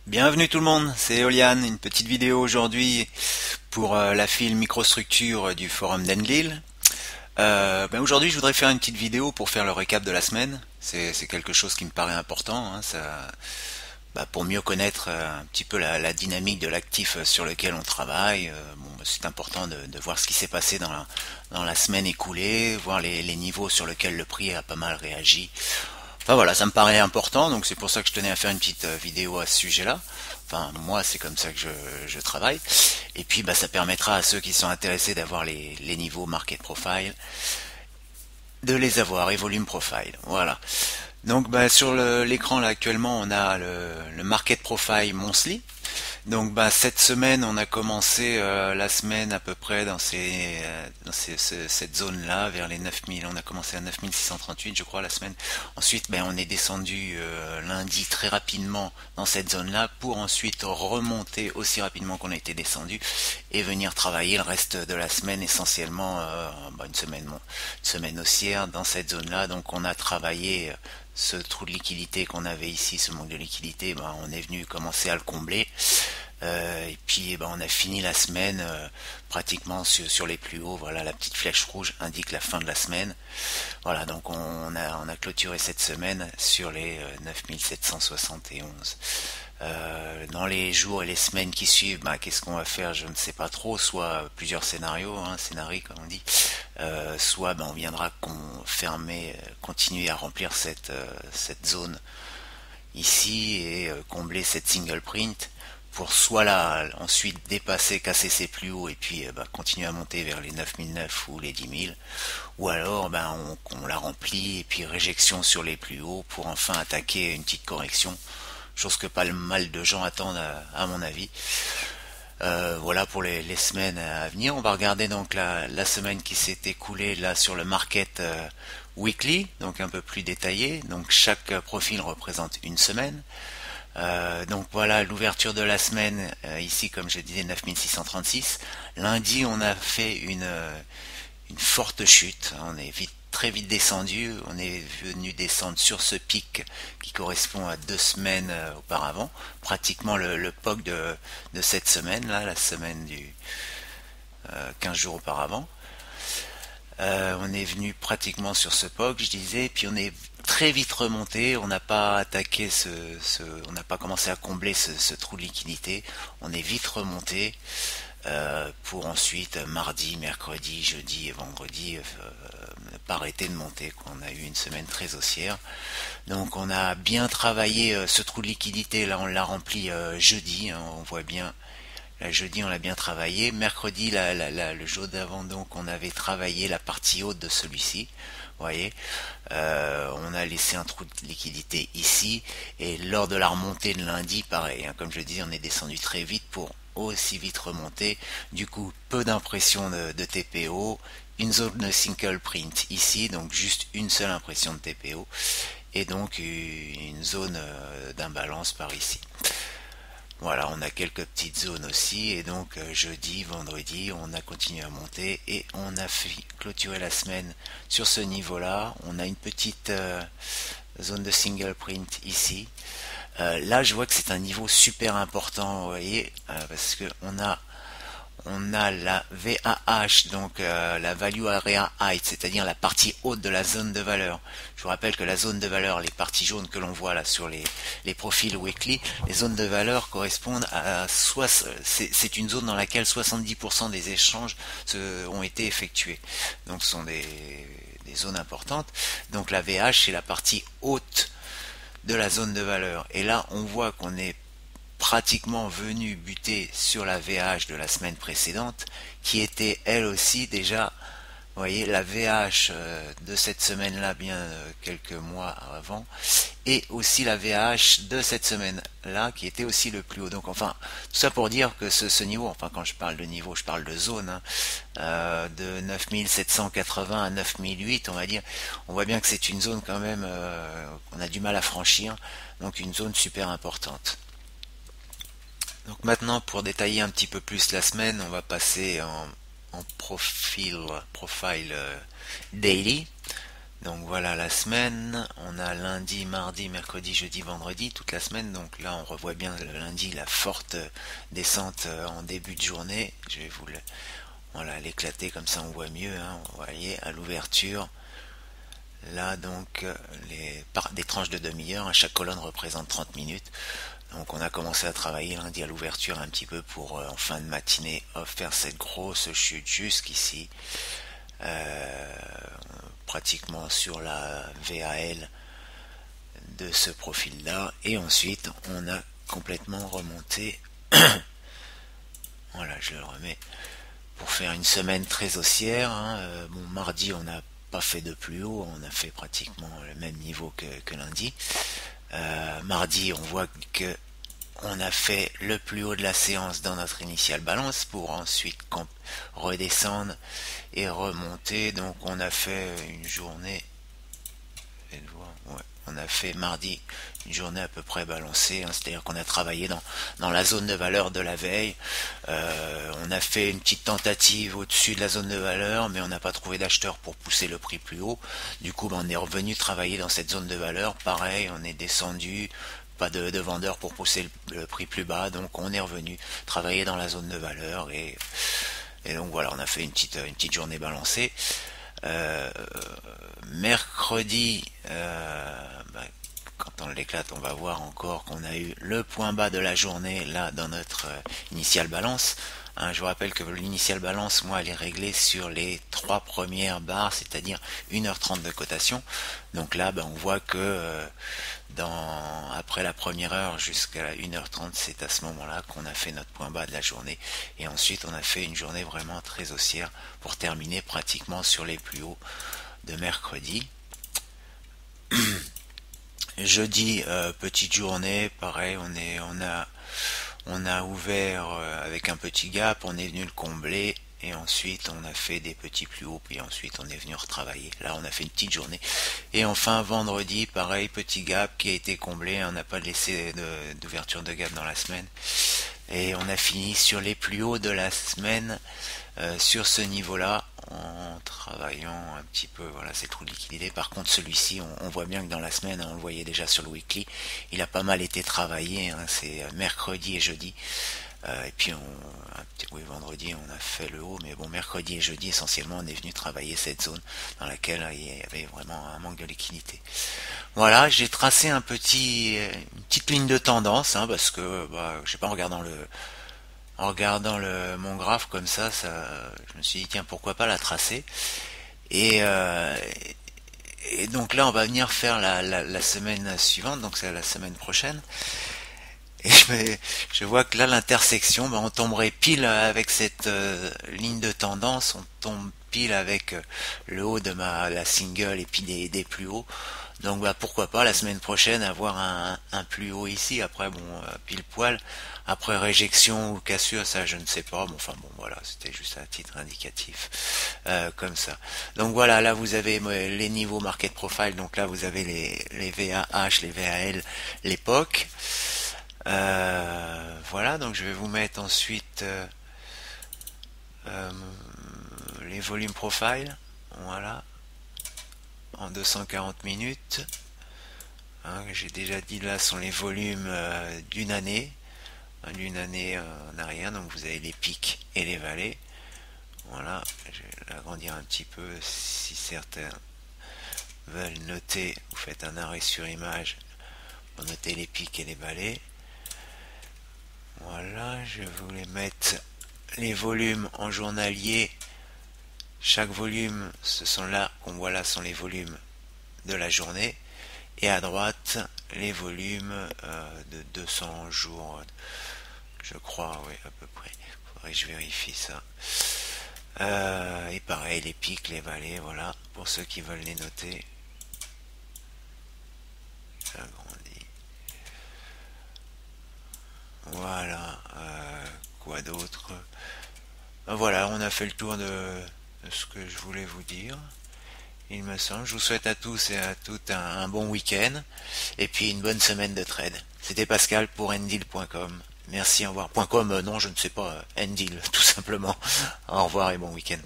Bienvenue tout le monde, c'est Eolian, une petite vidéo aujourd'hui pour la file microstructure du forum d'Enlil. Aujourd'hui je voudrais faire une petite vidéo pour faire le récap de la semaine. C'est quelque chose qui me paraît important, hein, pour mieux connaître un petit peu la dynamique de l'actif sur lequel on travaille. C'est important de voir ce qui s'est passé dans la semaine écoulée, voir les niveaux sur lesquels le prix a pas mal réagi. Enfin voilà, ça me paraît important, donc c'est pour ça que je tenais à faire une petite vidéo à ce sujet-là. Enfin, moi, c'est comme ça que je travaille. Et puis, ça permettra à ceux qui sont intéressés d'avoir les niveaux market profile, de les avoir, et volume profile. Voilà. Donc, sur l'écran, là, actuellement, on a le market profile monthly. Donc cette semaine on a commencé la semaine à peu près cette zone-là vers les 9000. On a commencé à 9638 je crois la semaine. Ensuite on est descendu lundi très rapidement dans cette zone-là pour ensuite remonter aussi rapidement qu'on a été descendu et venir travailler le reste de la semaine essentiellement une semaine haussière dans cette zone-là. Donc on a travaillé ce trou de liquidité qu'on avait ici, ce manque de liquidité, on est venu commencer à le combler. Et puis on a fini la semaine pratiquement sur les plus hauts. Voilà, la petite flèche rouge indique la fin de la semaine. Voilà, donc on a clôturé cette semaine sur les 9771. Dans les jours et les semaines qui suivent, qu'est-ce qu'on va faire? Je ne sais pas trop. Soit plusieurs scénarios, scénarii comme on dit, soit on viendra fermer, continuer à remplir cette zone ici et combler cette single print pour soit là ensuite dépasser, casser ses plus hauts et puis continuer à monter vers les 9009 ou les 10 000, ou alors on la remplit et puis réjection sur les plus hauts pour enfin attaquer une petite correction, chose que pas le mal de gens attendent à mon avis. Voilà pour les semaines à venir. On va regarder donc la semaine qui s'est écoulée là sur le market weekly, donc un peu plus détaillé. Donc chaque profil représente une semaine. Donc voilà l'ouverture de la semaine ici, comme je disais, 9636. Lundi on a fait une forte chute. On est très vite descendu. On est venu descendre sur ce pic qui correspond à 2 semaines auparavant, pratiquement le POC de cette semaine là, la semaine du 15 jours auparavant. On est venu pratiquement sur ce POC, je disais, puis on est très vite remonté. On n'a pas attaqué on n'a pas commencé à combler ce trou de liquidité. On est vite remonté pour ensuite mardi, mercredi, jeudi et vendredi ne pas arrêter de monter. On a eu une semaine très haussière. Donc on a bien travaillé ce trou de liquidité. Là on l'a rempli jeudi. On voit bien. Jeudi, on l'a bien travaillé. Mercredi, le jour d'avant, donc, on avait travaillé la partie haute de celui-ci. Vous voyez, on a laissé un trou de liquidité ici. Et lors de la remontée de lundi, pareil. Comme je dis, on est descendu très vite pour aussi vite remonter. Du coup, peu d'impression de TPO. Une zone de single print ici, donc juste une seule impression de TPO. Et donc, une zone d'imbalance par ici. Voilà, on a quelques petites zones aussi, et donc jeudi, vendredi, on a continué à monter et on a clôturé la semaine sur ce niveau-là. On a une petite zone de single print ici. Là, je vois que c'est un niveau super important, vous voyez, parce que on a la VAH, donc la Value Area Height, c'est-à-dire la partie haute de la zone de valeur. Je vous rappelle que la zone de valeur, les parties jaunes que l'on voit là sur les profils weekly, les zones de valeur correspondent à c'est une zone dans laquelle 70% des échanges ont été effectués. Donc ce sont des zones importantes. Donc la VH c'est la partie haute de la zone de valeur. Et là on voit qu'on est pratiquement venu buter sur la VH de la semaine précédente, qui était elle aussi déjà, vous voyez, la VH de cette semaine-là, bien quelques mois avant, et aussi la VH de cette semaine-là, qui était aussi le plus haut. Donc enfin, tout ça pour dire que ce niveau, enfin quand je parle de niveau, je parle de zone, de 9780 à 9008, on va dire, on voit bien que c'est une zone quand même qu'on a du mal à franchir, donc une zone super importante. Donc maintenant, pour détailler un petit peu plus la semaine, on va passer en profile daily. Donc voilà la semaine, on a lundi, mardi, mercredi, jeudi, vendredi, toute la semaine. Donc là on revoit bien le lundi la forte descente en début de journée. Je vais vous voilà, l'éclater comme ça on voit mieux, hein. Vous voyez à l'ouverture. Là donc des tranches de demi-heure, hein. Chaque colonne représente 30 minutes. Donc on a commencé à travailler lundi à l'ouverture un petit peu pour en fin de matinée faire cette grosse chute jusqu'ici. Pratiquement sur la VAL de ce profil là, et ensuite on a complètement remonté. Voilà, je le remets pour faire une semaine très haussière, hein. Bon, mardi on n'a pas fait de plus haut, on a fait pratiquement le même niveau que lundi. Mardi on voit que on a fait le plus haut de la séance dans notre initial balance pour ensuite redescendre et remonter. Donc on a fait une journée, on a fait mardi une journée à peu près balancée, hein, c'est-à-dire qu'on a travaillé dans la zone de valeur de la veille. On a fait une petite tentative au-dessus de la zone de valeur, mais on n'a pas trouvé d'acheteur pour pousser le prix plus haut. Du coup, on est revenu travailler dans cette zone de valeur. Pareil, on est descendu, pas de vendeur pour pousser le prix plus bas, donc on est revenu travailler dans la zone de valeur, et donc voilà, on a fait une petite journée balancée. Mercredi, quand on l'éclate, on va voir encore qu'on a eu le point bas de la journée là dans notre initial balance. Hein, je vous rappelle que l'initial balance, moi, elle est réglée sur les 3 premières barres, c'est-à-dire 1h30 de cotation. Donc là, on voit que après la première heure jusqu'à la 1h30, c'est à ce moment-là qu'on a fait notre point bas de la journée. Et ensuite, on a fait une journée vraiment très haussière pour terminer pratiquement sur les plus hauts de mercredi. Jeudi, petite journée, pareil, on a ouvert avec un petit gap, on est venu le combler, et ensuite on a fait des petits plus hauts, puis ensuite on est venu retravailler. Là on a fait une petite journée. Et enfin vendredi, pareil, petit gap qui a été comblé, on n'a pas laissé d'ouverture de gap dans la semaine. Et on a fini sur les plus hauts de la semaine, sur ce niveau-là, en travaillant un petit peu, voilà, ces trous de liquidité. Par contre, celui-ci, on voit bien que dans la semaine, on le voyait déjà sur le weekly, il a pas mal été travaillé, hein, c'est mercredi et jeudi. Et puis vendredi on a fait le haut, mais bon, mercredi et jeudi essentiellement on est venu travailler cette zone dans laquelle il y avait vraiment un manque de liquidité. Voilà, j'ai tracé une petite ligne de tendance, hein, parce que je sais pas, en regardant mon graphe comme ça, je me suis dit tiens, pourquoi pas la tracer. Et donc là on va venir faire la semaine suivante, donc c'est la semaine prochaine. Et je vois que là l'intersection, on tomberait pile avec cette ligne de tendance, on tombe pile avec le haut de la single et puis des plus hauts. Donc pourquoi pas la semaine prochaine avoir un plus haut ici. Après pile poil, après réjection ou cassure, ça je ne sais pas. Bon, enfin bon, voilà, c'était juste à titre indicatif, comme ça. Donc voilà, là vous avez les niveaux market profile. Donc là vous avez les VAH, les VAL, l'époque. Voilà, donc je vais vous mettre ensuite les volumes profile, voilà, en 240 minutes. Hein, j'ai déjà dit, là sont les volumes d'une année, en arrière, donc vous avez les pics et les vallées. Voilà, je vais l'agrandir un petit peu si certains veulent noter. Vous faites un arrêt sur image pour noter les pics et les vallées. Voilà, je voulais mettre les volumes en journalier. Chaque volume, ce sont là qu'on voit là, sont les volumes de la journée. Et à droite, les volumes de 200 jours, je crois, oui, à peu près. Faudrait que je vérifie ça. Et pareil, les pics, les vallées, voilà, pour ceux qui veulent les noter. J'agrandis. Voilà, quoi d'autre? Voilà, on a fait le tour de ce que je voulais vous dire, il me semble. Je vous souhaite à tous et à toutes un bon week-end, et puis une bonne semaine de trade. C'était Pascal pour ndeal.com. Merci, au revoir. .com, non, je ne sais pas, ndeal, tout simplement. Au revoir et bon week-end.